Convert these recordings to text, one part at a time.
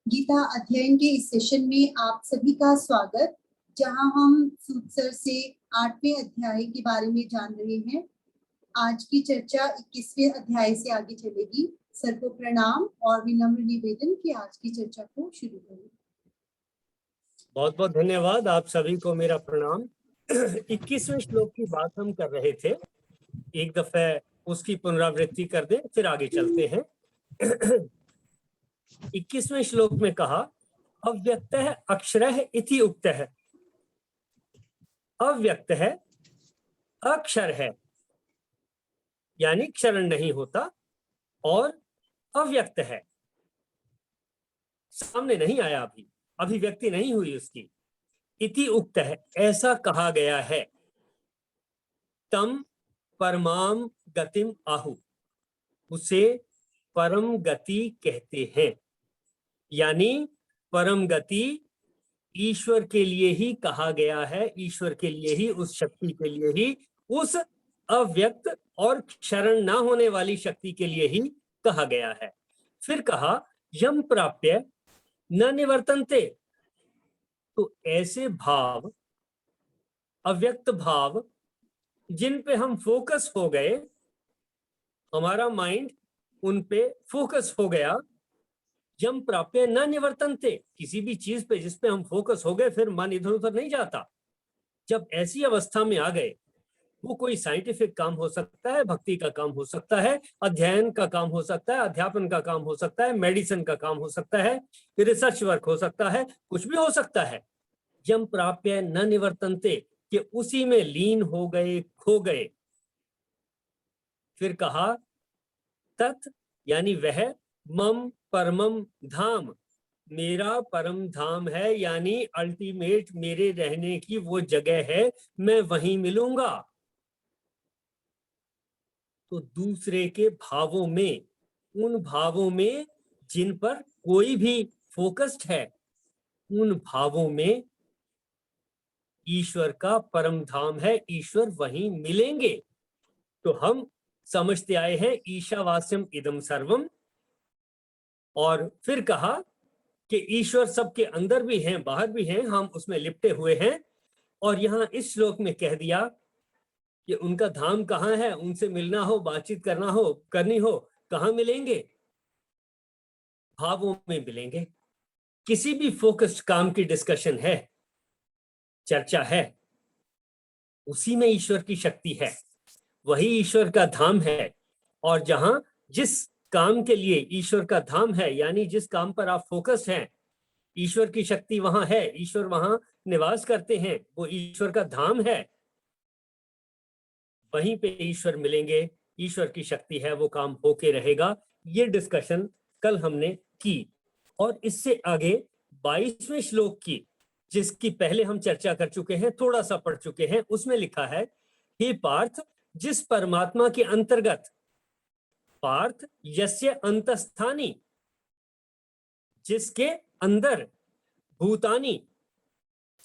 गीता अध्ययन के इस सेशन में आप सभी का स्वागत, जहां हम सूत सर से 8वें अध्याय के बारे में जान रहे हैं। आज की चर्चा 21वें अध्याय से आगे चलेगी। सर को प्रणाम और विनम्र निवेदन कि आज की चर्चा को शुरू करें। बहुत बहुत धन्यवाद आप सभी को मेरा प्रणाम। 21वें श्लोक की बात हम कर रहे थे, एक दफे उसकी पुनरावृत्ति कर दें फिर आगे चलते हैं। 21वें श्लोक में कहा अव्यक्तः अक्षरः इति उक्तः। अव्यक्त है, अक्षर है यानी क्षरण नहीं होता, और अव्यक्त है, सामने नहीं आया, अभिव्यक्ति नहीं हुई उसकी। इति उक्त है, ऐसा कहा गया है। तम परमाम गतिम आहु, उसे परम गति कहते हैं। यानी परम गति ईश्वर के लिए ही कहा गया है, ईश्वर के लिए ही, उस शक्ति के लिए ही, उस अव्यक्त और क्षरण ना होने वाली शक्ति के लिए ही कहा गया है। फिर कहा यम प्राप्य न निवर्तन्ते, तो ऐसे भाव, अव्यक्त भाव जिन पे हम फोकस हो गए, हमारा माइंड उन पे फोकस हो गया, यम प्राप्य न निवर्तन्ते, किसी भी चीज पे जिस पे हम फोकस हो गए फिर मन इधर उधर नहीं जाता। जब ऐसी अवस्था में आ गए, वो कोई साइंटिफिक काम हो सकता है, भक्ति का काम हो सकता है, अध्ययन का काम हो सकता है, अध्यापन का काम हो सकता है, मेडिसिन का काम हो सकता है, रिसर्च वर्क हो सकता है, कुछ भी हो सकता है। यम प्राप्य न निवर्तन्ते, कि उसी में लीन हो गए, खो गए। फिर कहा तत् यानी वह, मम परमम धाम, मेरा परम धाम है, यानी अल्टीमेट मेरे रहने की वो जगह है, मैं वहीं मिलूंगा। तो दूसरे के भावों में, उन भावों में जिन पर कोई भी फोकस्ड है, उन भावों में ईश्वर का परम धाम है, ईश्वर वहीं मिलेंगे। तो हम समझते आए हैं ईशावास्यम इदम सर्वम, और फिर कहा कि ईश्वर सबके अंदर भी हैं, बाहर भी हैं, हम उसमें लिपटे हुए हैं। और यहां इस श्लोक में कह दिया कि उनका धाम कहाँ है, उनसे मिलना हो, बातचीत करना हो, करनी हो, कहाँ मिलेंगे? भावों में मिलेंगे। किसी भी फोकस्ड काम की डिस्कशन है, चर्चा है, उसी में ईश्वर की शक्ति है, वही ईश्वर का धाम है। और जहां जिस काम के लिए ईश्वर का धाम है, यानी जिस काम पर आप फोकस हैं, ईश्वर की शक्ति वहां है, ईश्वर वहां निवास करते हैं, वो ईश्वर का धाम है, वहीं पे ईश्वर मिलेंगे, ईश्वर की शक्ति है, वो काम होके रहेगा। ये डिस्कशन कल हमने की। और इससे आगे 22वें श्लोक की, जिसकी पहले हम चर्चा कर चुके हैं, थोड़ा सा पढ़ चुके हैं, उसमें लिखा है हे पार्थ, जिस परमात्मा के अंतर्गत, पार्थ यस्य अंतस्थानी, जिसके अंदर, भूतानी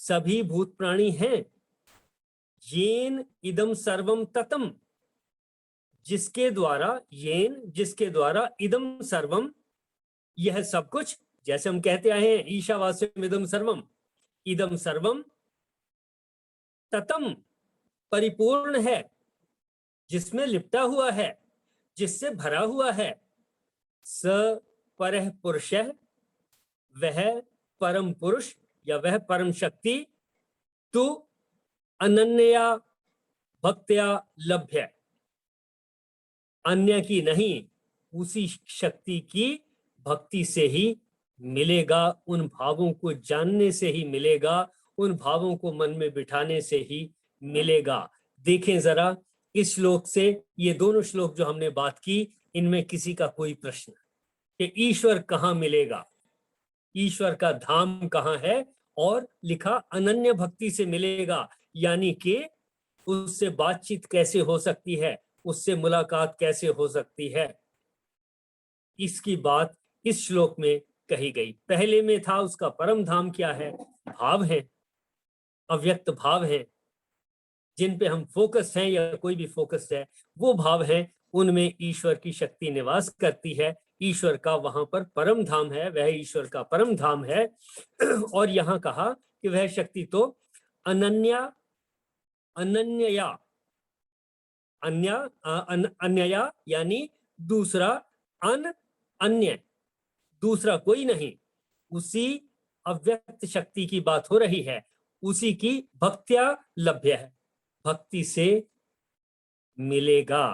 सभी भूत प्राणी हैं, येन इदम सर्वम ततम, जिसके द्वारा, येन जिसके द्वारा, इदम सर्वम यह सब कुछ, जैसे हम कहते आए हैं ईशावास्यम इदम सर्वम, इदम सर्वम ततम परिपूर्ण है, जिसमें लिपटा हुआ है, जिससे भरा हुआ है। स परः पुरुषः, वह परम पुरुष या वह परम शक्ति, तु अनन्या भक्त्या लभ्य, अन्य की नहीं, उसी शक्ति की भक्ति से ही मिलेगा, उन भावों को जानने से ही मिलेगा, उन भावों को मन में बिठाने से ही मिलेगा। देखें जरा इस श्लोक से, ये दोनों श्लोक जो हमने बात की, इनमें किसी का कोई प्रश्न कि ईश्वर कहाँ मिलेगा, ईश्वर का धाम कहाँ है? और लिखा अनन्य भक्ति से मिलेगा, यानी कि उससे बातचीत कैसे हो सकती है, उससे मुलाकात कैसे हो सकती है, इसकी बात इस श्लोक में कही गई। पहले में था उसका परम धाम क्या है, भाव है, अव्यक्त भाव है, जिन पे हम फोकस हैं या कोई भी फोकस है, वो भाव है, उनमें ईश्वर की शक्ति निवास करती है, ईश्वर का वहां पर परम धाम है, वह ईश्वर का परम धाम है। और यहाँ कहा कि वह शक्ति तो अनन्या अनन्यया अन्यया यानी दूसरा, अन्य दूसरा कोई नहीं, उसी अव्यक्त शक्ति की बात हो रही है, उसी की भक्त्या लभ्य है, भक्ति से मिलेगा।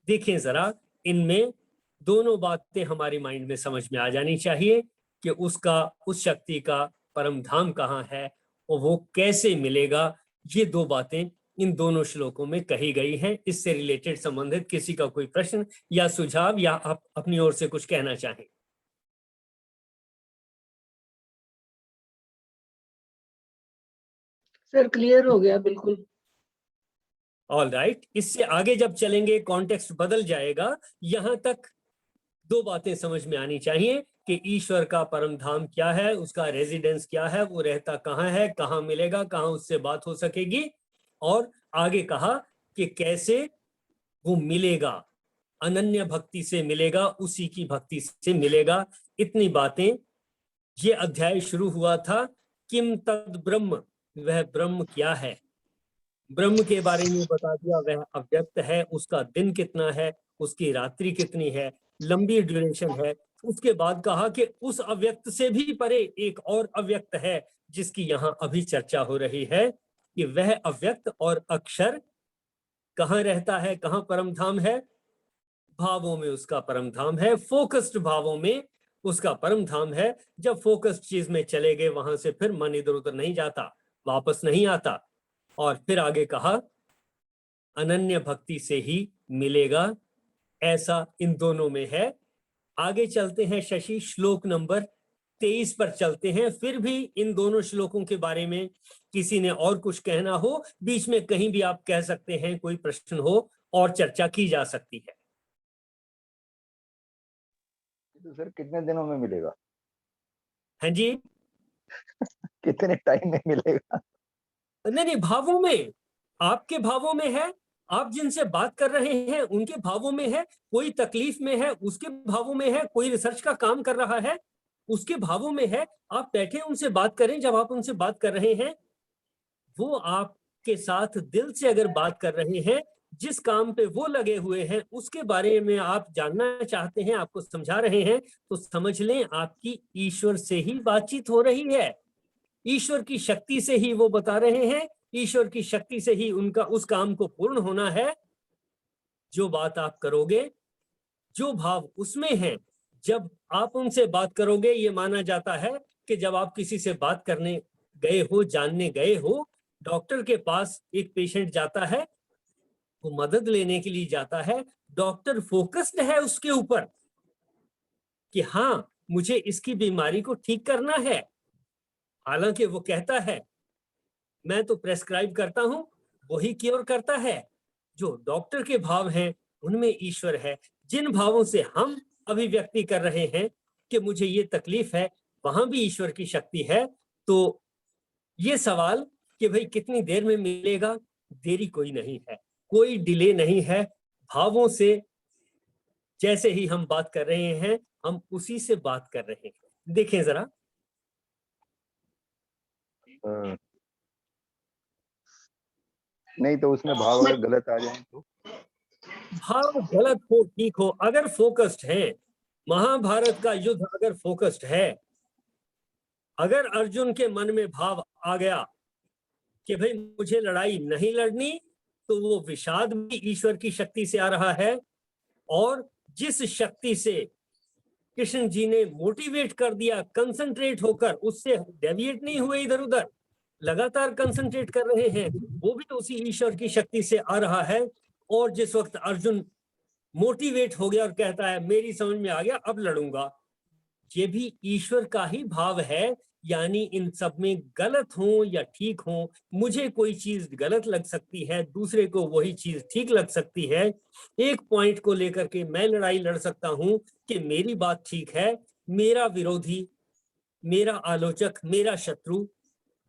देखें जरा, इनमें दोनों बातें हमारी माइंड में समझ में आ जानी चाहिए कि उसका, उस शक्ति का परम धाम कहाँ है और वो कैसे मिलेगा। ये दो बातें इन दोनों श्लोकों में कही गई हैं। इससे रिलेटेड संबंधित किसी का कोई प्रश्न या सुझाव या आप अपनी ओर से कुछ कहना चाहें? सर क्लियर हो गया बिल्कुल। ऑल राइट, इससे आगे जब चलेंगे कॉन्टेक्स्ट बदल जाएगा। यहां तक दो बातें समझ में आनी चाहिए कि ईश्वर का परम धाम क्या है, उसका रेजिडेंस क्या है, वो रहता कहाँ है, कहाँ मिलेगा, कहाँ उससे बात हो सकेगी, और आगे कहा कि कैसे वो मिलेगा, अनन्य भक्ति से मिलेगा, उसी की भक्ति से मिलेगा। इतनी बातें ये अध्याय शुरू हुआ था। किम तद ब्रह्म, वह ब्रह्म क्या है, ब्रह्म के बारे में बता दिया, वह अव्यक्त है, उसका दिन कितना है, उसकी रात्रि कितनी है, लंबी ड्यूरेशन है। उसके बाद कहा कि उस अव्यक्त से भी परे एक और अव्यक्त है जिसकी यहाँ अभी चर्चा हो रही है कि वह अव्यक्त और अक्षर कहाँ रहता है, कहाँ परम धाम है, भावों में उसका परम धाम है, फोकस्ड भावों में उसका परम धाम है। जब फोकस्ड चीज में चले गए वहां से फिर मन इधर उधर नहीं जाता, वापस नहीं आता। और फिर आगे कहा अनन्य भक्ति से ही मिलेगा, ऐसा इन दोनों में है। आगे चलते हैं शशि, श्लोक नंबर 23 पर चलते हैं। फिर भी इन दोनों श्लोकों के बारे में किसी ने और कुछ कहना हो, बीच में कहीं भी आप कह सकते हैं, कोई प्रश्न हो और चर्चा की जा सकती है। तो सर कितने दिनों में मिलेगा? हाँ जी, कितने टाइम में मिलेगा? नहीं, भावों में, आपके भावों में है, आप जिनसे बात कर रहे हैं उनके भावों में है, कोई तकलीफ में है उसके भावों में है, कोई रिसर्च का काम कर रहा है उसके भावों में है। आप बैठे उनसे बात करें, जब आप उनसे बात कर रहे हैं वो आपके साथ दिल से अगर बात कर रहे हैं, जिस काम पे वो लगे हुए हैं उसके बारे में आप जानना चाहते हैं, आपको समझा रहे हैं, तो समझ लें आपकी ईश्वर से ही बातचीत हो रही है, ईश्वर की शक्ति से ही वो बता रहे हैं, ईश्वर की शक्ति से ही उनका उस काम को पूर्ण होना है। जो बात आप करोगे, जो भाव उसमें है, जब आप उनसे बात करोगे, ये माना जाता है कि जब आप किसी से बात करने गए हो, जानने गए हो, डॉक्टर के पास एक पेशेंट जाता है, वो मदद लेने के लिए जाता है, डॉक्टर फोकस्ड है उसके ऊपर कि हाँ मुझे इसकी बीमारी को ठीक करना है। हालांकि वो कहता है मैं तो प्रेस्क्राइब करता हूं, वही क्योर करता है। जो डॉक्टर के भाव हैं उनमें ईश्वर है। जिन भावों से हम अभिव्यक्ति कर रहे हैं कि मुझे ये तकलीफ है, वहां भी ईश्वर की शक्ति है। तो ये सवाल कि भाई कितनी देर में मिलेगा, देरी कोई नहीं है, कोई डिले नहीं है। भावों से जैसे ही हम बात कर रहे हैं, हम उसी से बात कर रहे हैं। देखें जरा, नहीं तो उसमें भाव अगर गलत आ जाए तो? भाव गलत हो ठीक हो, अगर फोकस्ड है, महाभारत का युद्ध अगर फोकस्ड है, अगर अर्जुन के मन में भाव आ गया कि भाई मुझे लड़ाई नहीं लड़नी, तो वो विषाद भी ईश्वर की शक्ति से आ रहा है। और जिस शक्ति से कृष्ण जी ने मोटिवेट कर दिया, कंसंट्रेट होकर, उससे डेविएट नहीं हुए इधर उधर, लगातार कंसंट्रेट कर रहे हैं, वो भी उसी ईश्वर की शक्ति से आ रहा है। और जिस वक्त अर्जुन मोटिवेट हो गया और कहता है मेरी समझ में आ गया अब लड़ूंगा, ये भी ईश्वर का ही भाव है। यानी इन सब में गलत हो या ठीक हो, मुझे कोई चीज गलत लग सकती है, दूसरे को वही चीज ठीक लग सकती है। एक पॉइंट को लेकर के मैं लड़ाई लड़ सकता हूं कि मेरी बात ठीक है, मेरा विरोधी, मेरा आलोचक, मेरा शत्रु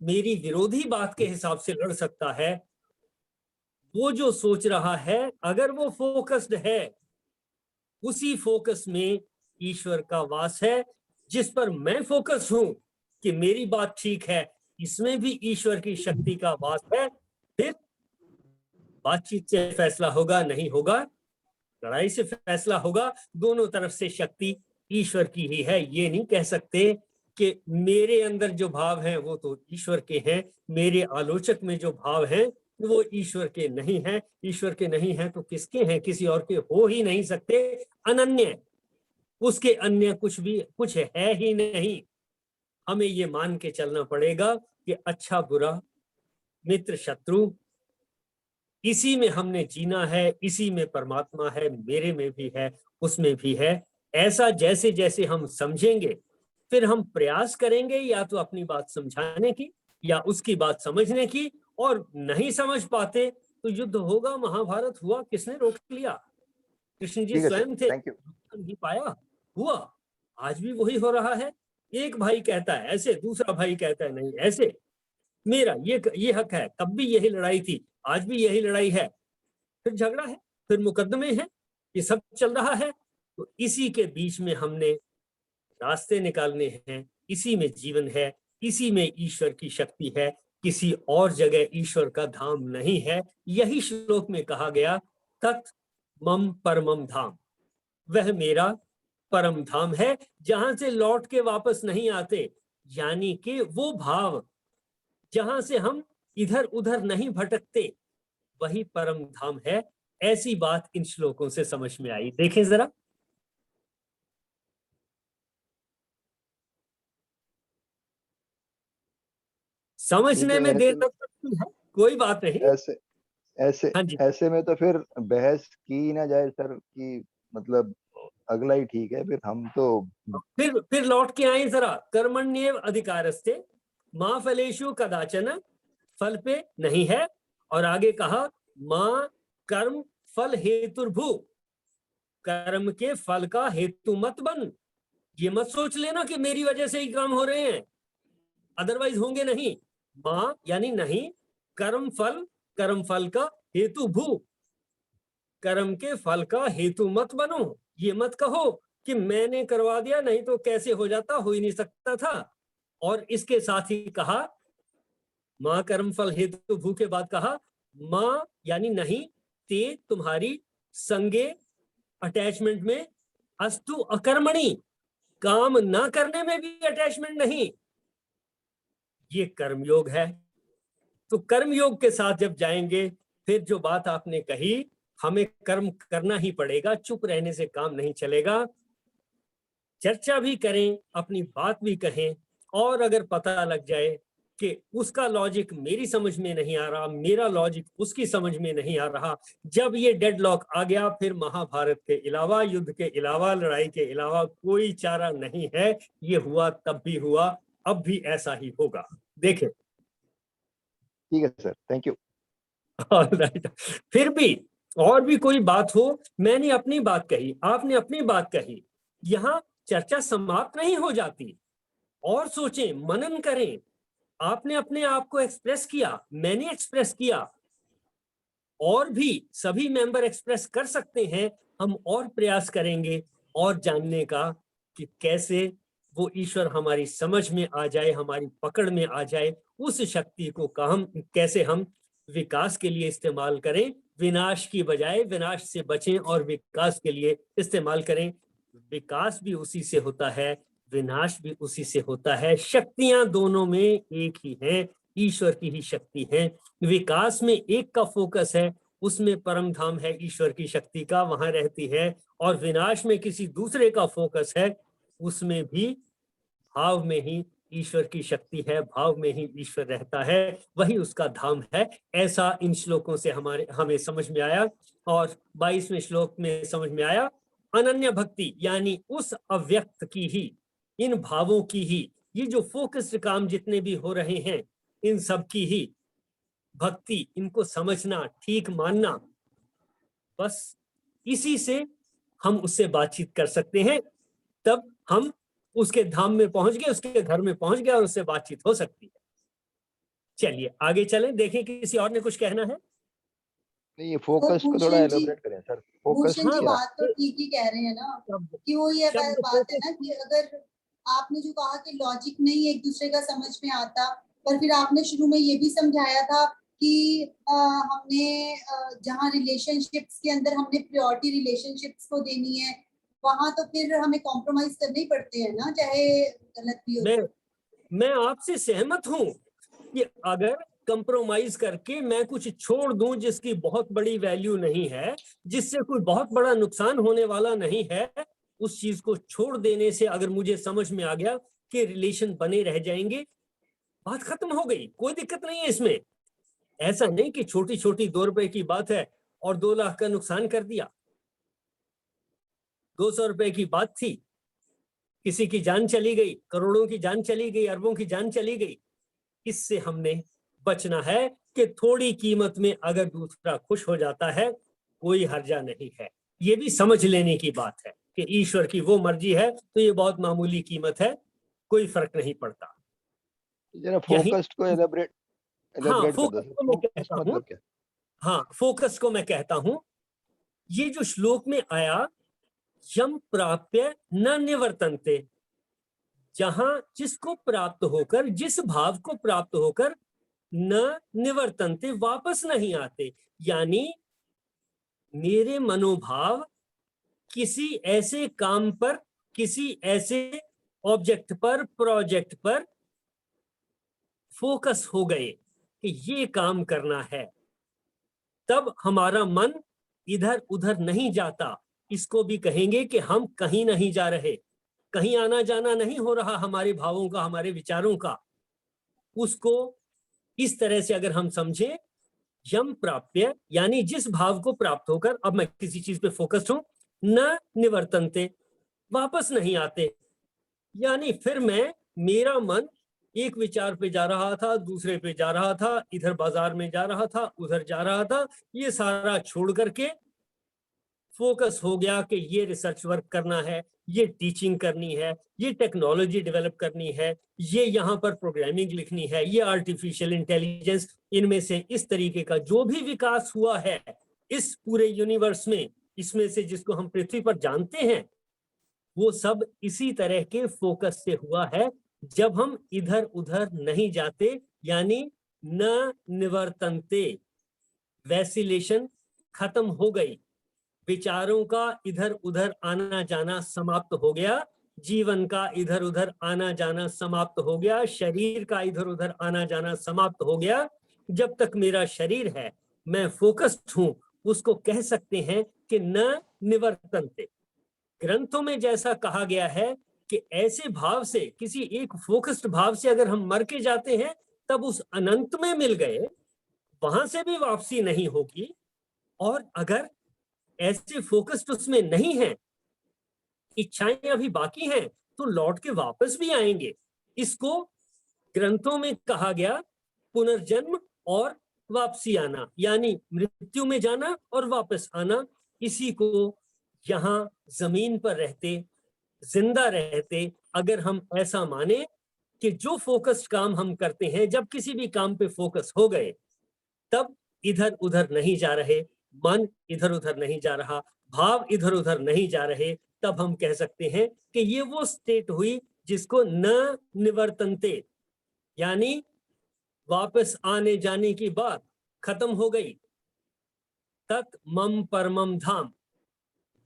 मेरी विरोधी बात के हिसाब से लड़ सकता है। वो जो सोच रहा है, अगर वो फोकस्ड है, उसी फोकस में ईश्वर का वास है, जिस पर मैं फोकस हूं कि मेरी बात ठीक है, इसमें भी ईश्वर की शक्ति का वास है। फिर बातचीत से फैसला होगा, नहीं होगा, लड़ाई से फैसला होगा, दोनों तरफ से शक्ति ईश्वर की ही है। ये नहीं कह सकते कि मेरे अंदर जो भाव हैं वो तो ईश्वर के हैं, मेरे आलोचक में जो भाव हैं वो ईश्वर के नहीं हैं। ईश्वर के नहीं हैं तो किसके हैं? किसी और के हो ही नहीं सकते। अनन्य, उसके अन्य कुछ है ही नहीं। हमें ये मान के चलना पड़ेगा कि अच्छा बुरा, मित्र शत्रु, इसी में हमने जीना है, इसी में परमात्मा है, मेरे में भी है, उसमें भी है। ऐसा जैसे जैसे हम समझेंगे, फिर हम प्रयास करेंगे या तो अपनी बात समझाने की या उसकी बात समझने की, और नहीं समझ पाते तो युद्ध होगा। महाभारत हुआ, किसने रोक लिया? कृष्ण जी ठीक है सर, स्वयं थे, थैंक यू। नहीं पाया, हुआ। आज भी वही हो रहा है। एक भाई कहता है ऐसे, दूसरा भाई कहता है नहीं ऐसे, मेरा ये हक है। तब भी यही लड़ाई थी, आज भी यही लड़ाई है। फिर झगड़ा है, फिर मुकदमे हैं, ये सब चल रहा है। तो इसी के बीच में हमने रास्ते निकालने हैं, इसी में जीवन है, इसी में ईश्वर की शक्ति है। किसी और जगह ईश्वर का धाम नहीं है। यही श्लोक में कहा गया, तत् मम परमम धाम, वह मेरा परम धाम है जहां से लौट के वापस नहीं आते। यानी कि वो भाव जहां से हम इधर उधर नहीं भटकते, वही परम धाम है। ऐसी बात इन श्लोकों से समझ में आई। देखें जरा, समझने में देर लग सकती है, कोई बात नहीं। ऐसे ऐसे हाँ जी, ऐसे में तो फिर बहस की ना जाए सर, कि मतलब अगला ही ठीक है। फिर हम तो फिर लौट के आए जरा। कर्मण्येव अधिकारस्ते मां फलेषु कदाचन, फल पे नहीं है। और आगे कहा, मां कर्म फल हेतुर्भु, कर्म के फल का हेतु मत बन। ये मत सोच लेना कि मेरी वजह से ही काम हो रहे हैं, अदरवाइज होंगे नहीं। मां यानी नहीं, कर्म फल का हेतु भू, कर्म के फल का हेतु मत बनो। ये मत कहो कि मैंने करवा दिया, नहीं तो कैसे हो जाता, हो ही नहीं सकता था। और इसके साथ ही कहा, मां कर्म फल हेतु भू के बाद कहा, मां यानी नहीं, ते तुम्हारी संगे अटैचमेंट में, अस्तु अकर्मणी, काम ना करने में भी अटैचमेंट नहीं। ये कर्मयोग है। तो कर्मयोग के साथ जब जाएंगे, फिर जो बात आपने कही, हमें कर्म करना ही पड़ेगा, चुप रहने से काम नहीं चलेगा। चर्चा भी करें, अपनी बात भी कहें, और अगर पता लग जाए कि उसका लॉजिक मेरी समझ में नहीं आ रहा, मेरा लॉजिक उसकी समझ में नहीं आ रहा, जब ये डेडलॉक आ गया, फिर महाभारत के अलावा, युद्ध के अलावा, लड़ाई के अलावा कोई चारा नहीं है। ये हुआ तब भी हुआ, अब भी ऐसा ही होगा। देखें, ठीक है सर, थैंक यू। ऑलराइट। फिर भी और भी कोई बात हो, मैंने अपनी बात कही, आपने अपनी बात कही, यहाँ चर्चा समाप्त नहीं हो जाती। और सोचें, मनन करें। आपने अपने आप को एक्सप्रेस किया, मैंने एक्सप्रेस किया, और भी सभी मेंबर एक्सप्रेस कर सकते हैं। हम और प्रयास करेंगे और जानने का कि कैसे वो ईश्वर हमारी समझ में आ जाए, हमारी पकड़ में आ जाए। उस शक्ति को कैसे हम विकास के लिए इस्तेमाल करें, विनाश की बजाय विनाश से बचें और विकास के लिए इस्तेमाल करें। विकास भी उसी से होता है, विनाश भी उसी से होता है। शक्तियां दोनों में एक ही हैं, ईश्वर की ही शक्ति है। विकास में एक का फोकस है, उसमें परम धाम है ईश्वर की शक्ति का, वहां रहती है। और विनाश में किसी दूसरे का फोकस है, उसमें भी भाव में ही ईश्वर की शक्ति है, भाव में ही ईश्वर रहता है, वही उसका धाम है। ऐसा इन श्लोकों से हमें समझ में आया। और 22वें श्लोक में समझ में आया, अनन्य भक्ति यानी उस अव्यक्त की ही, इन भावों की ही, ये जो फोकस्ड काम जितने भी हो रहे हैं, इन सब की ही भक्ति, इनको समझना, ठीक मानना, बस इसी से हम उससे बातचीत कर सकते हैं। तब हम उसके धाम में पहुंच गए, उसके घर में पहुंच गए और उससे बातचीत हो सकती है। चलिए आगे चलें, देखें किसी और ने कुछ कहना है। नहीं, ये फोकस को थोड़ा भूषण जी, एलोबरेट करें सर। फोकस भूषण जी क्या? बात तो ठीक ही कह रहे हैं ना, शब्द कि वो ये शब्द बात है focus ना कि अगर आपने जो कहा कि लॉजिक नहीं एक दूसरे का समझ में आता, पर फिर आपने शुरू में ये भी समझाया था कि हमने जहाँ रिलेशनशिप्स के अंदर हमने प्रायोरिटी रिलेशनशिप्स को देनी है, वहां तो फिर हमें कॉम्प्रोमाइज करने ही पड़ते हैं ना, चाहे गलत भी हो तो। मैं आपसे सहमत हूं कि अगर कंप्रोमाइज करके मैं कुछ छोड़ दूं जिसकी बहुत बड़ी वैल्यू नहीं है, जिससे कोई बहुत बड़ा नुकसान होने वाला नहीं है, उस चीज को छोड़ देने से अगर मुझे समझ में आ गया कि रिलेशन बने रह जाएंगे, बात खत्म हो गई, कोई दिक्कत नहीं है इसमें। ऐसा नहीं कि छोटी छोटी 2 रुपए की बात है और 2 लाख का नुकसान कर दिया। 200 रुपए की बात थी, किसी की जान चली गई, करोड़ों की जान चली गई, अरबों की जान चली गई। इससे हमने बचना है कि थोड़ी कीमत में अगर दूसरा खुश हो जाता है, कोई हर्जा नहीं है। ये भी समझ लेने की बात है कि ईश्वर की वो मर्जी है, तो ये बहुत मामूली कीमत है, कोई फर्क नहीं पड़ता। जरा यही, फोकस्ड को एलोबरेट हाँ, एलोबरेट कर दो फोकस सर। को मैं फोकस कहता हूं, मतलब क्या? हाँ, फोकस को मैं कहता हूं, ये जो श्लोक में आया, यम प्राप्य न निवर्तन्ते, जहां जिसको प्राप्त होकर, जिस भाव को प्राप्त होकर न निवर्तन्ते, वापस नहीं आते, यानी मेरे मनोभाव किसी ऐसे काम पर, किसी ऐसे ऑब्जेक्ट पर, प्रोजेक्ट पर फोकस हो गए कि ये काम करना है, तब हमारा मन इधर उधर नहीं जाता। इसको भी कहेंगे कि हम कहीं नहीं जा रहे, कहीं आना जाना नहीं हो रहा हमारे भावों का, हमारे विचारों का। उसको इस तरह से अगर हम समझें, यम प्राप्य यानी जिस भाव को प्राप्त होकर अब मैं किसी चीज पे फोकस्ड हूं, न निवर्तनते, वापस नहीं आते, यानी फिर मैं, मेरा मन एक विचार पे जा रहा था, दूसरे पे जा रहा था, इधर बाजार में जा रहा था, उधर जा रहा था, ये सारा छोड़ करके फोकस हो गया कि ये रिसर्च वर्क करना है, ये टीचिंग करनी है, ये टेक्नोलॉजी डेवलप करनी है, ये यहाँ पर प्रोग्रामिंग लिखनी है, ये आर्टिफिशियल इंटेलिजेंस, इनमें से इस तरीके का जो भी विकास हुआ है इस पूरे यूनिवर्स में, इसमें से जिसको हम पृथ्वी पर जानते हैं, वो सब इसी तरह के फोकस से हुआ है। जब हम इधर उधर नहीं जाते, यानी न निवर्तनते, वैसिलेशन खत्म हो गई, विचारों का इधर उधर आना जाना समाप्त हो गया, जीवन का इधर उधर आना जाना समाप्त हो गया, शरीर का इधर उधर आना जाना समाप्त हो गया। जब तक मेरा शरीर है, मैं फोकस्ड हूं, उसको कह सकते हैं कि न निवर्तनते। ग्रंथों में जैसा कहा गया है कि ऐसे भाव से, किसी एक फोकस्ड भाव से अगर हम मर के जाते हैं, तब उस अनंत में मिल गए, वहां से भी वापसी नहीं होगी। और अगर ऐसे फोकस्ड उसमें नहीं है, इच्छाएं अभी बाकी हैं, तो लौट के वापस भी आएंगे। इसको ग्रंथों में कहा गया पुनर्जन्म और वापसी आना, यानी मृत्यु में जाना और वापस आना। इसी को यहाँ जमीन पर रहते, जिंदा रहते, अगर हम ऐसा माने कि जो फोकस्ड काम हम करते हैं, जब किसी भी काम पे फोकस हो गए, तब इधर उधर नहीं जा रहे, मन इधर उधर नहीं जा रहा, भाव इधर उधर नहीं जा रहे, तब हम कह सकते हैं कि ये वो स्टेट हुई जिसको न निवर्तनते, यानी वापस आने जाने की बात खत्म हो गई। तत् मम परमम धाम,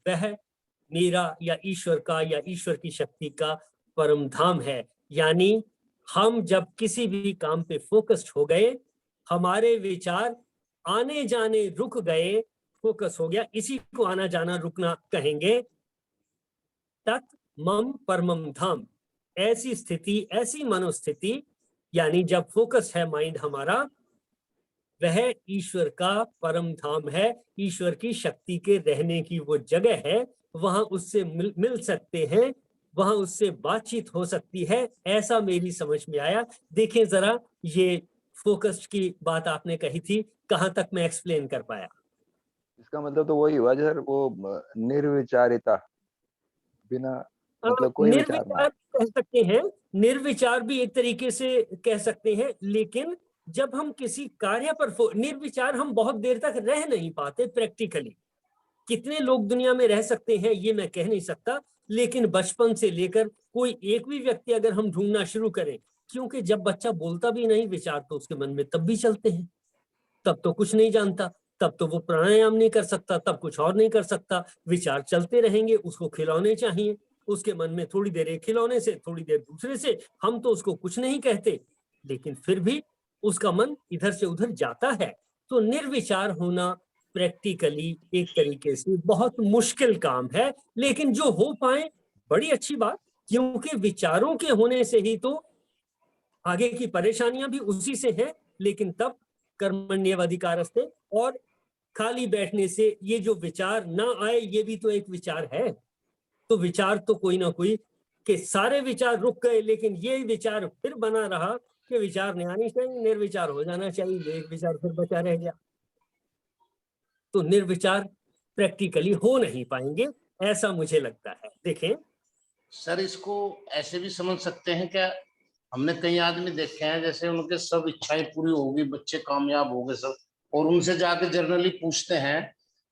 वह मेरा या ईश्वर का या ईश्वर की शक्ति का परम धाम है। यानी हम जब किसी भी काम पे फोकस्ड हो गए, हमारे विचार आने जाने रुक गए, फोकस हो गया, इसी को आना जाना रुकना कहेंगे। तत् मम परमम धाम, ऐसी स्थिति, ऐसी मनोस्थिति, यानी जब फोकस है माइंड हमारा, वह ईश्वर का परम धाम है, ईश्वर की शक्ति के रहने की वो जगह है। वहां उससे मिल सकते हैं, वहां उससे बातचीत हो सकती है, ऐसा मेरी समझ में आया। देखें जरा, ये फोकस की बात आपने कही थी, कहां तक मैं एक्सप्लेन कर पाया? इसका मतलब तो वही हुआ सर, वो निर्विचारिता, बिना मतलब कोई विचार ना। निर्विचार कह सकते हैं, निर्विचार भी एक तरीके से कह सकते हैं, लेकिन जब हम किसी कार्य पर निर्विचार हम बहुत देर तक रह नहीं पाते प्रैक्टिकली। कितने लोग दुनिया में रह सकते हैं ये मैं कह नहीं सकता, लेकिन बचपन से लेकर कोई एक भी व्यक्ति अगर हम ढूंढना शुरू करें, क्योंकि जब बच्चा बोलता भी नहीं विचार तो उसके मन में तब भी चलते हैं, तब तो कुछ नहीं जानता, तब तो वो प्राणायाम नहीं कर सकता, तब कुछ और नहीं कर सकता, विचार चलते रहेंगे, उसको खिलौने चाहिए, उसके मन में थोड़ी देर एक खिलौने से, थोड़ी देर दूसरे से, हम तो उसको कुछ नहीं कहते, लेकिन फिर भी उसका मन इधर से उधर जाता है। तो निर्विचार होना प्रैक्टिकली एक तरीके से बहुत मुश्किल काम है, लेकिन जो हो पाए बड़ी अच्छी बात, क्योंकि विचारों के होने से ही तो आगे की परेशानियां भी उसी से हैं। लेकिन तब कर्मण्येवाधिकारस्ते, और खाली बैठने से ये जो विचार ना आए ये भी तो एक विचार है। तो विचार तो कोई ना कोई, के सारे विचार रुक गए लेकिन ये विचार फिर बना रहा कि विचार नहीं आनी चाहिए, निर्विचार हो जाना चाहिए, एक विचार फिर बचा रह गया। तो निर्विचार प्रैक्टिकली हो नहीं पाएंगे, ऐसा मुझे लगता है। देखें सर, इसको ऐसे भी समझ सकते हैं क्या? हमने कई आदमी देखे हैं जैसे उनके सब इच्छाएं पूरी हो गई, बच्चे कामयाब हो गए सब, और उनसे जाके जर्नली पूछते हैं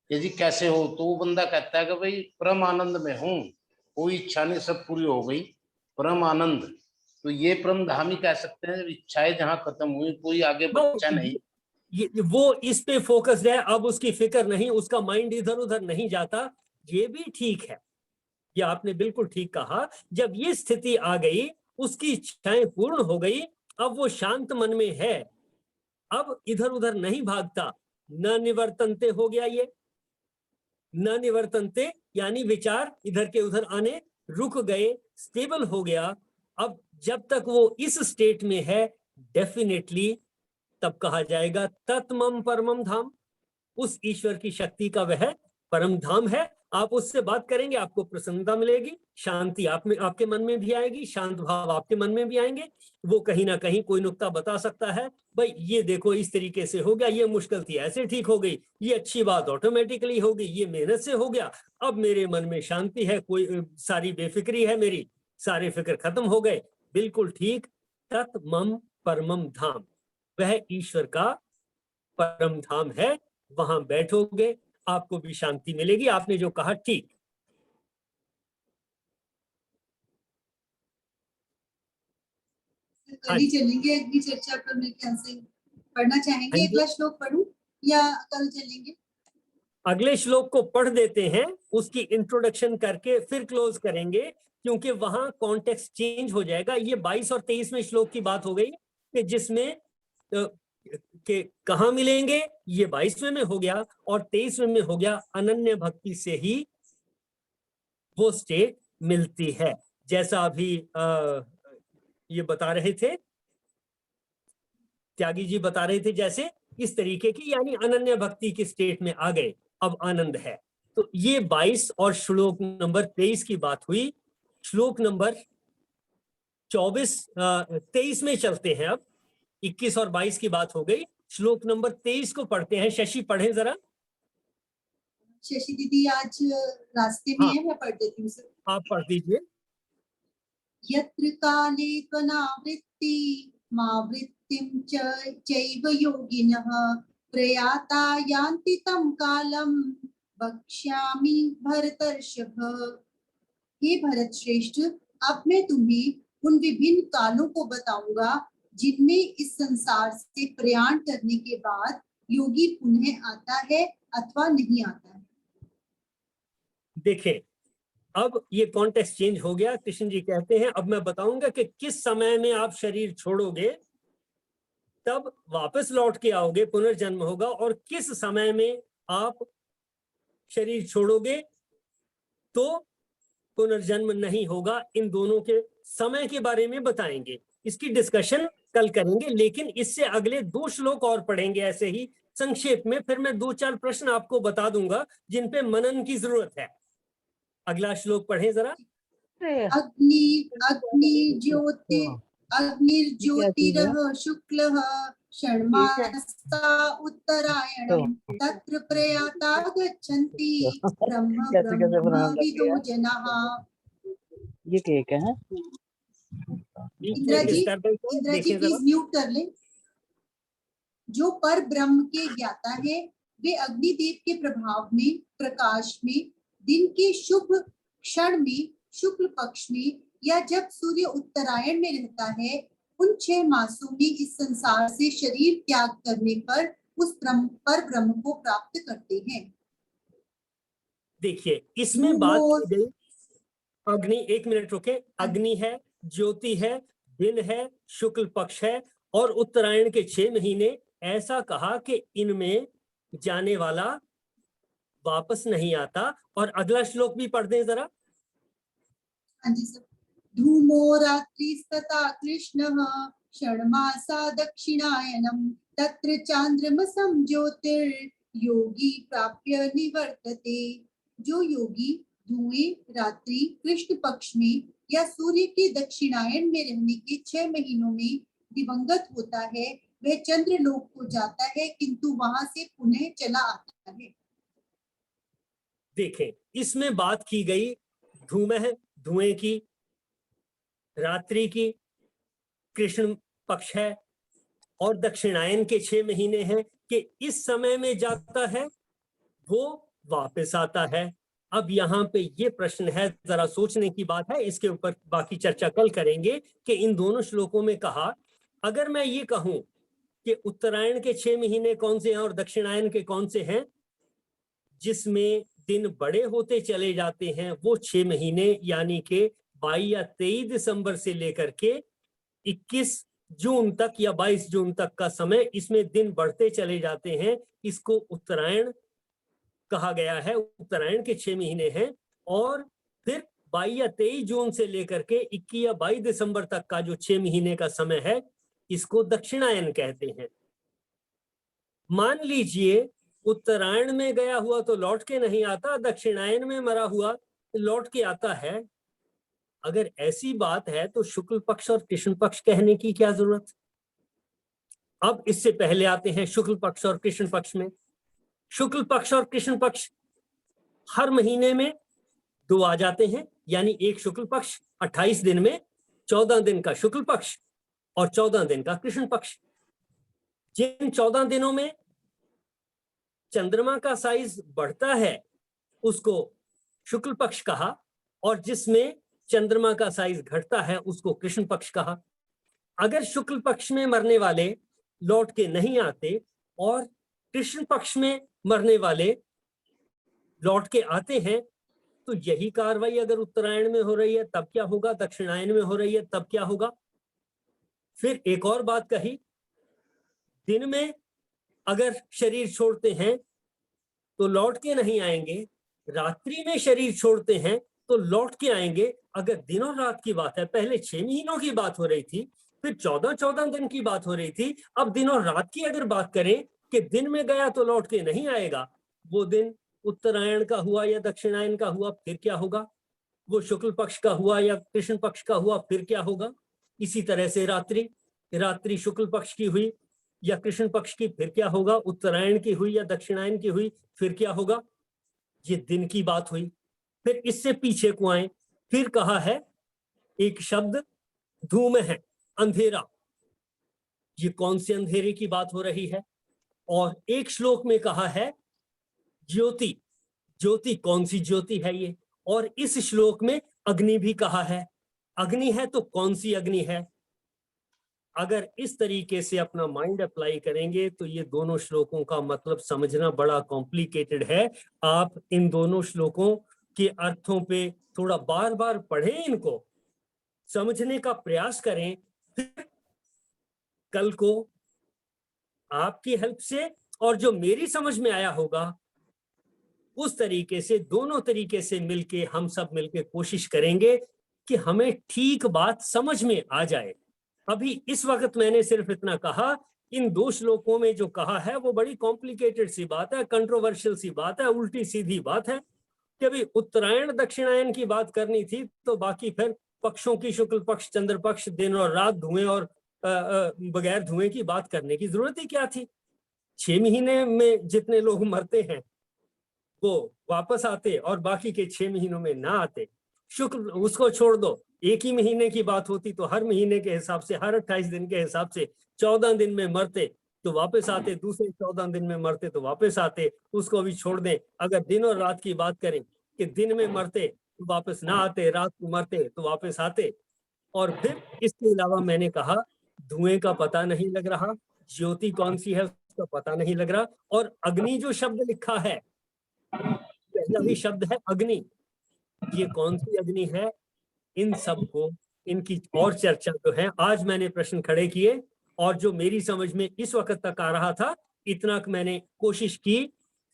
कि जी कैसे हो, तो वो बंदा कहता है कि भाई परम आनंद में हूँ, कोई इच्छा नहीं, सब पूरी हो गई, परम आनंद। तो ये परम धाम ही कह सकते हैं, इच्छाएं जहाँ खत्म हुई, कोई आगे बच्चा नहीं। वो इस पे फोकस्ड है, अब उसकी फिक्र नहीं, उसका माइंड इधर उधर नहीं जाता, ये भी ठीक है। ये आपने बिल्कुल ठीक कहा। जब ये स्थिति आ गई, उसकी इच्छाएं पूर्ण हो गई, अब वो शांत मन में है, अब इधर उधर नहीं भागता, न निवर्तनते हो गया ये, न निवर्तनते यानी विचार इधर के उधर आने रुक गए, स्टेबल हो गया। अब जब तक वो इस स्टेट में है, डेफिनेटली तब कहा जाएगा तत्मम परमम धाम, उस ईश्वर की शक्ति का वह परम धाम है। आप उससे बात करेंगे, आपको प्रसन्नता मिलेगी, शांति आप में, आपके मन में भी आएगी, शांत भाव आपके मन में भी आएंगे। वो कहीं ना कहीं कोई नुक्ता बता सकता है, भाई ये देखो इस तरीके से हो गया, ये मुश्किल थी ऐसे ठीक हो गई, ये अच्छी बात ऑटोमेटिकली हो गई, ये मेहनत से हो गया, अब मेरे मन में शांति है, कोई सारी बेफिक्री है, मेरी सारे फिक्र खत्म हो गए। बिल्कुल ठीक, तत्मम परमम धाम वह ईश्वर का परम धाम है, वहां बैठोगे आपको भी शांति मिलेगी। आपने जो कहा ठीक। कल ही चलेंगे अगली चर्चा पर, मेरे ख्याल से पढ़ना चाहेंगे, हाँ जी। अगला श्लोक पढ़ूं या कल चलेंगे? अगले श्लोक को पढ़ देते हैं, उसकी इंट्रोडक्शन करके फिर क्लोज करेंगे, क्योंकि वहां कॉन्टेक्स्ट चेंज हो जाएगा। ये 22 और 23वें श्लोक की बात हो गई कि जिसमें कि कहाँ मिलेंगे, ये 22वें में हो गया, और 23वें में हो गया अनन्य भक्ति से ही वो स्टेट मिलती है। जैसा अभी ये बता रहे थे, त्यागी जी बता रहे थे, जैसे इस तरीके की, यानी अनन्य भक्ति की स्टेट में आ गए, अब आनंद है। तो ये 22 और श्लोक नंबर 23 की बात हुई। श्लोक नंबर 23 में चलते हैं। अब 21 और 22 की बात हो गई, श्लोक नंबर 23 को पढ़ते हैं। शशि पढ़े जरा। शशि दीदी आज रास्ते में हाँ। है, मैं पढ़ देती हूँ सर। आप पढ़ दीजिए। यत्र काले त्वनावृत्ति मावृत्तिं चैव योगिनः प्रयाता यान्ति तं कालं वक्ष्यामि भरतर्षभ। हे भरत श्रेष्ठ, अब मैं तुम्हें उन विभिन्न कालों को बताऊंगा जिनमें इस संसार से प्रयाण करने के बाद योगी पुनः आता है अथवा नहीं आता है। देखें, अब ये कॉन्टेक्स्ट चेंज हो गया। कृष्ण जी कहते हैं, अब मैं बताऊंगा कि किस समय में आप शरीर छोड़ोगे तब वापस लौट के आओगे, पुनर्जन्म होगा, और किस समय में आप शरीर छोड़ोगे तो पुनर्जन्म नहीं होगा। इन दोनों के समय के बारे में बताएंगे, इसकी डिस्कशन कल करेंगे। लेकिन इससे अगले 2 श्लोक और पढ़ेंगे ऐसे ही संक्षेप में, फिर मैं 2-4 प्रश्न आपको बता दूंगा जिन पे मनन की जरूरत है। अगला श्लोक पढ़ें जरा। अग्निर्ज्योतिरः शुक्लः षण्मासा उत्तरायणं तत्र प्रयाता गच्छन्ति ब्रह्म ब्रह्मविदो जनाः। ये केक है। इंदिरा जी प्लीज म्यूट कर लें। जो पर ब्रह्म के ज्ञाता है वे अग्निदेव के प्रभाव में, प्रकाश में, दिन के शुभ क्षण में, शुक्ल पक्ष में या जब सूर्य उत्तरायण में रहता है, उन 6 मासों में इस संसार से शरीर त्याग करने पर उस पर ब्रह्म को प्राप्त करते हैं। देखिए इसमें बात की गई अग्नि, 1 मिनट रुके, अग्नि है, ज्योति है, दिन है, शुक्ल पक्ष है और उत्तरायण के 6 महीने। ऐसा कहा कि इनमें जाने वाला वापस नहीं आता। और अगला श्लोक भी पढ़ दें जरा। हाँ जी सर। धूमो रात्रिस्तथा कृष्णः षण्मासा दक्षिणायनम तत्र चांद्रमसं ज्योतिर्योगी प्राप्य निवर्तते। जो योगी धुएं रात्रि कृष्ण पक्ष में या सूर्य के दक्षिणायन में रहने के 6 महीनों में दिवंगत होता है, वह चंद्रलोक को जाता है किंतु वहां से पुनः चला आता है। देखें इसमें बात की गई धूमह, धुएं की, रात्रि की, कृष्ण पक्ष है और दक्षिणायन के 6 महीने हैं कि इस समय में जाता है वो वापस आता है। अब यहाँ पे ये प्रश्न है, जरा सोचने की बात है, इसके ऊपर बाकी चर्चा कल करेंगे कि इन दोनों श्लोकों में कहा, अगर मैं ये कहूं कि उत्तरायण के 6 महीने कौन से हैं और दक्षिणायन के कौन से हैं, जिसमें दिन बड़े होते चले जाते हैं, वो 6 महीने यानी कि 22 या 23 दिसंबर से लेकर के 21 जून तक या 22 जून तक का समय, इसमें दिन बढ़ते चले जाते हैं, इसको उत्तरायण कहा गया है। उत्तरायण के 6 महीने हैं और फिर 22 या 23 जून से लेकर के 21 या 22 दिसंबर तक का जो 6 महीने का समय है, इसको दक्षिणायन कहते हैं। मान लीजिए उत्तरायण में गया हुआ तो लौट के नहीं आता, दक्षिणायन में मरा हुआ लौट के आता है। अगर ऐसी बात है तो शुक्ल पक्ष और कृष्ण पक्ष कहने की क्या जरूरत। अब इससे पहले आते हैं शुक्ल पक्ष और कृष्ण पक्ष में। शुक्ल पक्ष और कृष्ण पक्ष हर महीने में 2 आ जाते हैं, यानी एक शुक्ल पक्ष 28 दिन में 14 दिन का शुक्ल पक्ष और 14 दिन का कृष्ण पक्ष। जिन 14 दिनों में चंद्रमा का साइज बढ़ता है उसको शुक्ल पक्ष कहा और जिसमें चंद्रमा का साइज घटता है उसको कृष्ण पक्ष कहा। अगर शुक्ल पक्ष में मरने वाले लौट के नहीं आते और कृष्ण पक्ष में मरने वाले लौट के आते हैं, तो यही कार्रवाई अगर उत्तरायण में हो रही है तब क्या होगा, दक्षिणायन में हो रही है तब क्या होगा। फिर एक और बात कही, दिन में अगर शरीर छोड़ते हैं तो लौट के नहीं आएंगे, रात्रि में शरीर छोड़ते हैं तो लौट के आएंगे। अगर दिन और रात की बात है, पहले 6 महीनों की बात हो रही थी, फिर 14 दिन की बात हो रही थी, अब दिन और रात की अगर बात करें कि दिन में गया तो लौट के नहीं आएगा, वो दिन उत्तरायण का हुआ या दक्षिणायन का हुआ फिर क्या होगा, वो शुक्ल पक्ष का हुआ या कृष्ण पक्ष का हुआ फिर क्या होगा। इसी तरह से रात्रि शुक्ल पक्ष की हुई या कृष्ण पक्ष की फिर क्या होगा, उत्तरायण की हुई या दक्षिणायन की हुई फिर क्या होगा। ये दिन की बात हुई। फिर इससे पीछे को आए, फिर कहा है एक शब्द धूम है, अंधेरा। ये कौन से अंधेरे की बात हो रही है। और एक श्लोक में कहा है ज्योति, ज्योति कौन सी ज्योति है ये। और इस श्लोक में अग्नि भी कहा है, अग्नि है तो कौन सी अग्नि है। अगर इस तरीके से अपना माइंड अप्लाई करेंगे तो ये दोनों श्लोकों का मतलब समझना बड़ा कॉम्प्लिकेटेड है। आप इन दोनों श्लोकों के अर्थों पे थोड़ा बार बार पढ़ें, इनको समझने का प्रयास करें, फिर कल को आपकी हेल्प से और जो मेरी समझ में आया होगा उस तरीके से, दोनों तरीके से मिलके हम सब मिलके कोशिश करेंगे कि हमें ठीक बात समझ में आ जाए। अभी इस वक्त मैंने सिर्फ इतना कहा, इन 2 श्लोकों में जो कहा है वो बड़ी कॉम्प्लिकेटेड सी बात है, कंट्रोवर्शियल सी बात है, उल्टी सीधी बात है कि अभी उत्तरायण दक्षिणायन की बात करनी थी तो बाकी फिर पक्षों की शुक्ल पक्ष, चंद्र पक्ष, दिन और रात, धुएं और बगैर धुएं की बात करने की जरूरत ही क्या थी। 6 महीने में जितने लोग मरते हैं वो वापस आते और बाकी के 6 महीनों में ना आते। शुक्ल उसको छोड़ दो, एक ही महीने की बात होती तो हर महीने के हिसाब से, हर 28 दिन के हिसाब से 14 दिन में मरते तो वापस आते, दूसरे 14 दिन में मरते तो वापस आते, उसको भी छोड़ दें। अगर दिन और रात की बात करें कि दिन में मरते तो वापस ना आते, रात को मरते तो वापस आते। और फिर इसके अलावा मैंने कहा धुएं का पता नहीं लग रहा, ज्योति कौन सी है उसका पता नहीं लग रहा, और अग्नि जो शब्द लिखा है, पहला ही शब्द है अग्नि, ये कौन सी अग्नि है? इन सब को, इनकी और चर्चा जो है आज मैंने प्रश्न खड़े किए, और जो मेरी समझ में इस वक्त तक आ रहा था इतना मैंने कोशिश की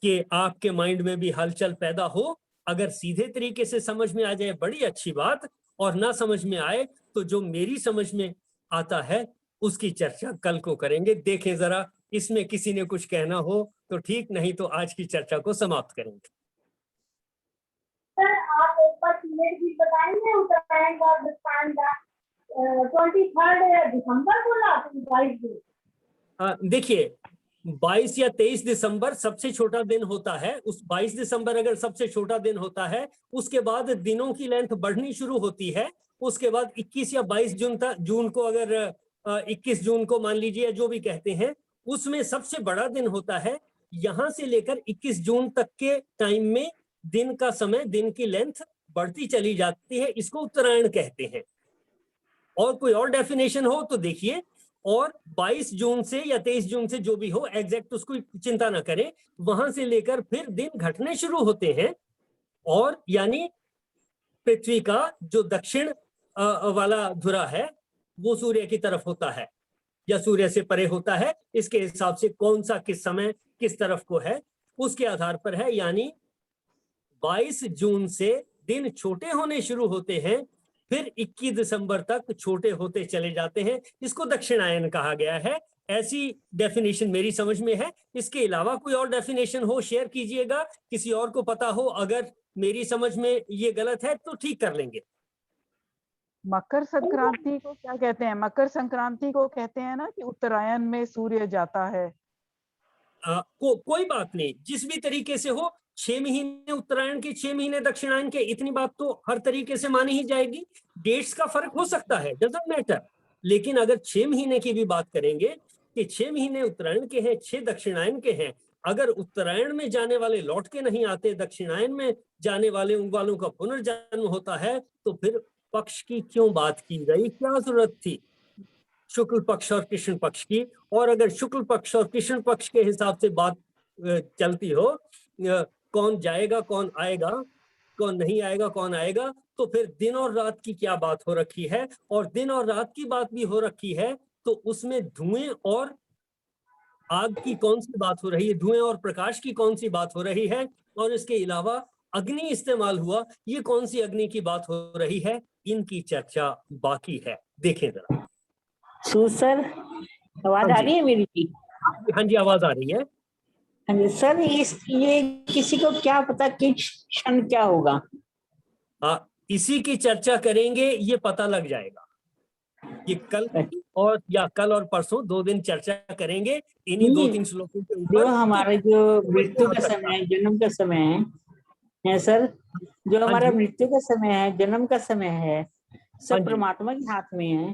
कि आपके माइंड में भी हलचल पैदा हो। अगर सीधे तरीके से समझ में आ जाए बड़ी अच्छी बात, और ना समझ में आए तो जो मेरी समझ में आता है उसकी चर्चा कल को करेंगे। देखें जरा, इसमें किसी ने कुछ कहना हो तो ठीक, नहीं तो आज की चर्चा को समाप्त करेंगे। सर आप एक बार मिनट भी बताएंगे उत्तरायण का दृष्टांत 23 दिसंबर बोला 22 दिन। देखिए 22 या 23 दिसंबर सबसे छोटा दिन होता है। उस 22 दिसंबर अगर सबसे छोटा दिन होता है, उसके बाद दिनों की लेंथ बढ़नी शुरू होती है। उसके बाद 21 या 22 जून तक, जून को अगर 21 जून को मान लीजिए, जो भी कहते हैं, उसमें सबसे बड़ा दिन होता है। यहां से लेकर 21 जून तक के टाइम में दिन का समय, दिन की लेंथ बढ़ती चली जाती है, इसको उत्तरायण कहते हैं। और कोई और डेफिनेशन हो तो देखिए, और 22 जून से या 23 जून से जो भी हो एग्जैक्ट उसको चिंता ना करें, वहां से लेकर फिर दिन घटने शुरू होते हैं, और यानी पृथ्वी का जो दक्षिण वाला धुरा है वो सूर्य की तरफ होता है या सूर्य से परे होता है। इसके हिसाब से कौन सा किस समय किस तरफ को है उसके आधार पर है। यानी 22 जून से दिन छोटे होने शुरू होते हैं, फिर 21 दिसंबर तक छोटे होते चले जाते हैं। इसको दक्षिणायन कहा गया है। ऐसी डेफिनेशन मेरी समझ में है। इसके अलावा कोई और डेफिनेशन हो शेयर कीजिएगा, किसी और को पता हो। अगर मेरी समझ में ये गलत है तो ठीक कर लेंगे। मकर संक्रांति को क्या कहते हैं? मकर संक्रांति को कहते हैं ना कि उत्तरायण में सूर्य जाता है। कोई बात नहीं, जिस भी तरीके से हो, 6 महीने उत्तरायण के, 6 महीने दक्षिणायन के, इतनी बात तो हर तरीके से मानी ही जाएगी। डेट्स का फर्क हो सकता है, डजंट मैटर। लेकिन अगर 6 महीने की भी बात करेंगे कि 6 महीने उत्तरायण के हैं, 6 दक्षिणायन के हैं, अगर उत्तरायण में जाने वाले लौट के नहीं आते, दक्षिणायन में जाने वाले उन वालों का पुनर्जन्म होता है, तो फिर पक्ष की क्यों बात की गई? क्या जरूरत थी शुक्ल पक्ष और कृष्ण पक्ष की? और अगर शुक्ल पक्ष और कृष्ण पक्ष के हिसाब से बात चलती हो, कौन जाएगा कौन आएगा, कौन नहीं आएगा कौन आएगा, तो फिर दिन और रात की क्या बात हो रखी है? और दिन और रात की बात भी हो रखी है तो उसमें धुएं और आग की कौन सी बात हो रही है, धुएं और प्रकाश की कौन सी बात हो रही है? और इसके अलावा अग्नि इस्तेमाल हुआ, ये कौन सी अग्नि की बात हो रही है? इनकी चर्चा बाकी है। देखें जरा। सर आवाज आ रही है मेरी जी? हाँ जी, आवाज आ रही है। हाँ जी सर, ये किसी को क्या पता कि क्षण क्या होगा? इसी की चर्चा करेंगे, ये पता लग जाएगा। ये कल और या कल और परसों 2 दिन चर्चा करेंगे इन्हीं 2-3 श्लोकों के ऊपर। जो हमारा जो मृत्यु का समय है, जन्म का समय है सर, जो हमारा मृत्यु का समय है, जन्म का समय है, सब परमात्मा के हाथ में है।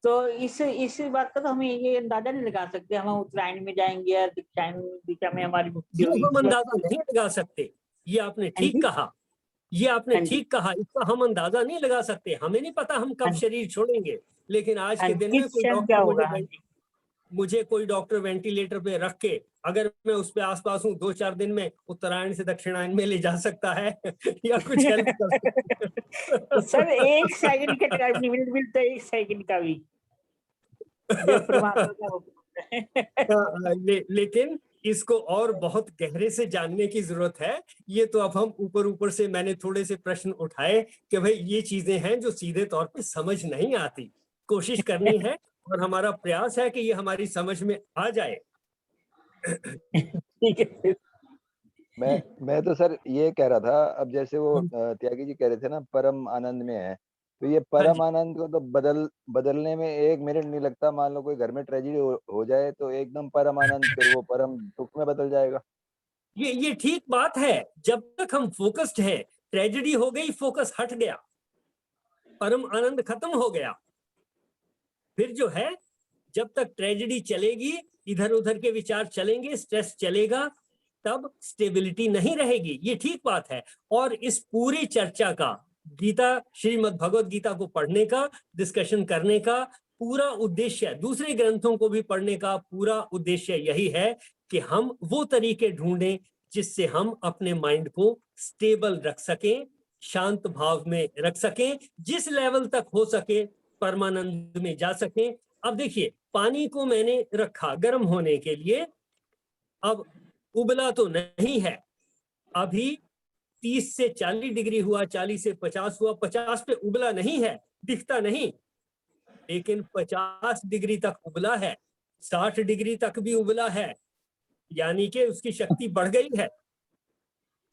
तो इस बात का तो हमें ये अंदाजा नहीं लगा सकते हम उत्तरायण में जाएंगे या दक्षिण दिशा में हमारी मुक्ति होगी। हम अंदाजा नहीं लगा सकते, ये आपने ठीक कहा, ये आपने ठीक कहा। इसका हम अंदाजा नहीं लगा सकते। हमें नहीं पता हम कब शरीर छोड़ेंगे, लेकिन आज के दिन में कोई डॉक्टर मुझे कोई डॉक्टर वेंटिलेटर पे रख के, अगर मैं उस पे आसपास हूँ, 2-4 दिन में उत्तरायण से दक्षिणायन में ले जा सकता है या कुछ हेल्प कर सकता है। सर 1 सेकंड का टाइम नहीं मिलता, 1 सेकंड का भी लेकिन इसको और बहुत गहरे से जानने की जरूरत है। ये तो अब हम ऊपर से मैंने थोड़े से प्रश्न उठाए कि भाई ये चीजें हैं जो सीधे तौर पे समझ नहीं आती। कोशिश करनी है और हमारा प्रयास है कि ये हमारी समझ में आ जाए। मैं तो सर ये कह रहा था, अब जैसे वो त्यागी जी कह रहे थे ना परम आनंद में है, तो ये परम आनंद को तो बदलने में 1 मिनट नहीं लगता। मान लो कोई घर में ट्रेजेडी हो जाए तो एकदम परम आनंद फिर वो परम दुख में बदल जाएगा। ये ठीक बात है। जब तक हम फोकस्ड है, ट्रेजेडी हो गई, फोकस हट गया, परम आनंद खत्म हो गया, फिर जो है जब तक ट्रेजेडी चलेगी, इधर उधर के विचार चलेंगे, स्ट्रेस चलेगा, तब स्टेबिलिटी नहीं रहेगी। ये ठीक बात है। और इस पूरी चर्चा का, गीता, श्रीमद् भगवद गीता को पढ़ने का, डिस्कशन करने का पूरा उद्देश्य, दूसरे ग्रंथों को भी पढ़ने का पूरा उद्देश्य यही है कि हम वो तरीके ढूंढें जिससे हम अपने माइंड को स्टेबल रख सकें, शांत भाव में रख सकें, जिस लेवल तक हो सके परमानंद में जा सकें। अब देखिए, पानी को मैंने रखा गर्म होने के लिए, अब उबला तो नहीं है, अभी 30 से 40 डिग्री हुआ, 40 से 50 हुआ, 50 पे उबला नहीं है, दिखता नहीं, लेकिन 50 डिग्री तक उबला है, 60 डिग्री तक भी उबला है, यानी कि उसकी शक्ति बढ़ गई है।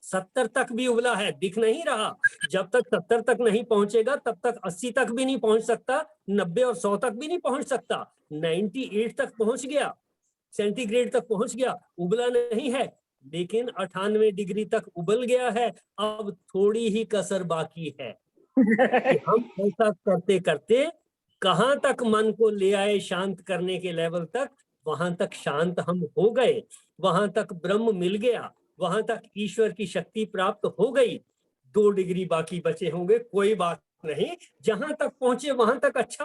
70 तक भी उबला है, दिख नहीं रहा। जब तक 70 तक नहीं पहुंचेगा तब तक 80 तक भी नहीं पहुंच सकता, 90 और 100 तक भी नहीं पहुंच सकता। 98 तक पहुंच गया, सेंटीग्रेड तक पहुंच गया, उबला नहीं है, लेकिन 98 डिग्री तक उबल गया है। अब थोड़ी ही कसर बाकी है कि हम ऐसा करते करते कहां तक मन को ले आए शांत करने के लेवल तक, वहां तक शांत हम हो गए, वहां तक ब्रह्म मिल गया, वहां तक ईश्वर की शक्ति प्राप्त हो गई। 2 डिग्री बाकी बचे होंगे, कोई बात नहीं, जहां तक पहुंचे वहां तक अच्छा।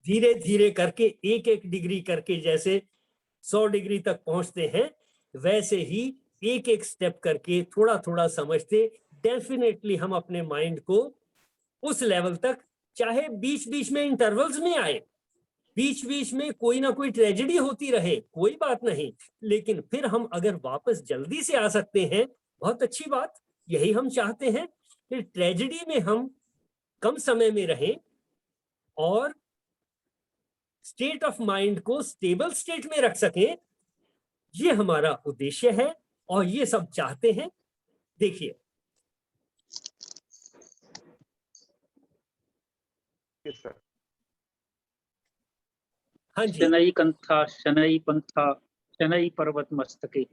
धीरे धीरे करके, एक एक डिग्री करके, जैसे 100 डिग्री तक पहुंचते हैं, वैसे ही एक एक स्टेप करके थोड़ा थोड़ा समझते, डेफिनेटली हम अपने माइंड को उस लेवल तक, चाहे बीच बीच में इंटरवल्स में आए, बीच बीच में कोई ना कोई ट्रेजेडी होती रहे, कोई बात नहीं, लेकिन फिर हम अगर वापस जल्दी से आ सकते हैं, बहुत अच्छी बात। यही हम चाहते हैं कि ट्रेजेडी में हम कम समय में रहें और स्टेट ऑफ माइंड को स्टेबल स्टेट में रख सकें। ये हमारा उद्देश्य है और ये सब चाहते हैं। देखिए, हाँ जी, शनै कंथा शनै पंथा शनै पर्वत मस्तके।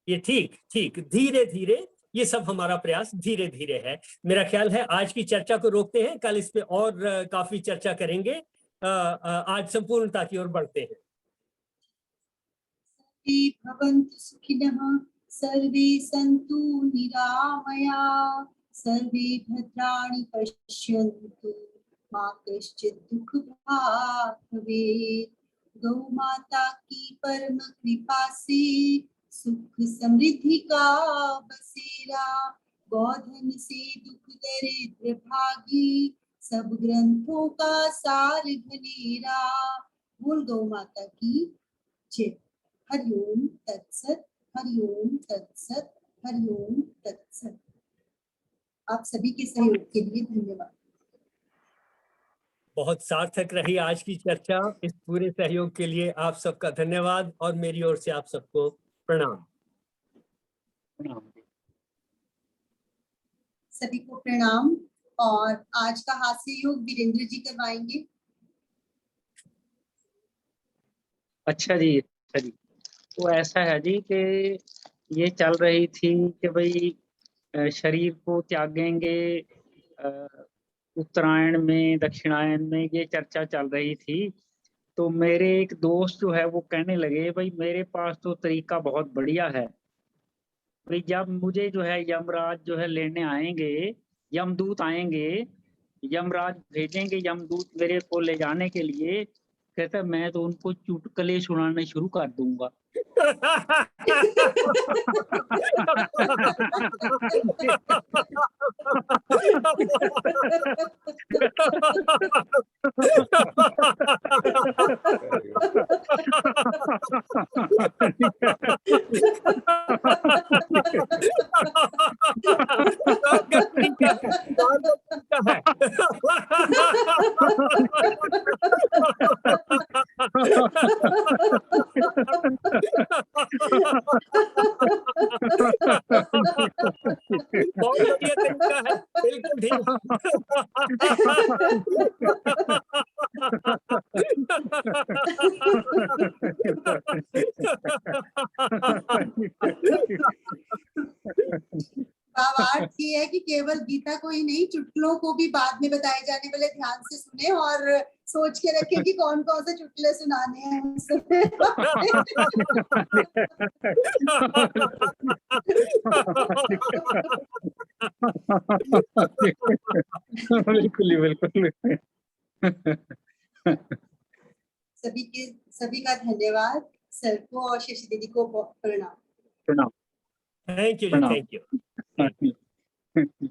ये ठीक ठीक, धीरे धीरे, ये सब हमारा प्रयास धीरे धीरे है। मेरा ख्याल है आज की चर्चा को रोकते हैं, कल इस पे और काफी चर्चा करेंगे। आज संपूर्णता की ओर बढ़ते हैं। सर्वे भवन्तु सुखिनः, सर्वे सन्तु निरामया, सर्वे भद्राणि पश्यन्तु, मा कश्चित् दुःखभाग् भवेत्। गौ माता की परम कृपा से सुख समृद्धि का बसेरा, गौधन से दुख दरिद्र भागी, सब ग्रंथों का सार घनेरा। बोल गौ माता की जय। हरिओम तत्सत, हरिओम तत्सत, हरिओम तत्सत। आप सभी के सहयोग के लिए धन्यवाद। बहुत सार्थक रही आज की चर्चा। इस पूरे सहयोग के लिए आप सबका धन्यवाद और मेरी ओर से आप सबको प्रणाम। सभी को प्रणाम। और आज का हास्य योग वीरेंद्र जी करवाएंगे। अच्छा जी, अच्छा जी। तो ऐसा है जी कि ये चल रही थी कि भाई शरीर को त्यागेंगे उत्तरायण में, दक्षिणायन में, ये चर्चा चल रही थी। तो मेरे एक दोस्त जो है वो कहने लगे, भाई मेरे पास तो तरीका बहुत बढ़िया है। भाई जब मुझे जो है यमराज जो है लेने आएंगे, यमदूत आएंगे, यमराज भेजेंगे यमदूत मेरे को ले जाने के लिए, कहता मैं तो उनको चुटकुले सुनाने शुरू कर दूंगा। बहुत बढ़िया तरीका है, बिल्कुल ठीक। भावार्थ ये है कि केवल गीता को ही नहीं, चुटकुलों को भी बाद में बताए जाने वाले ध्यान से सुने और सोच के रखें कि कौन कौन से चुटकुले सुनाने हैं उस समय। बिल्कुल बिल्कुल। सभी का धन्यवाद, सर को और शशि दीदी को प्रणाम। प्रणाम। थैंक यू, प्रणाम। Thank you.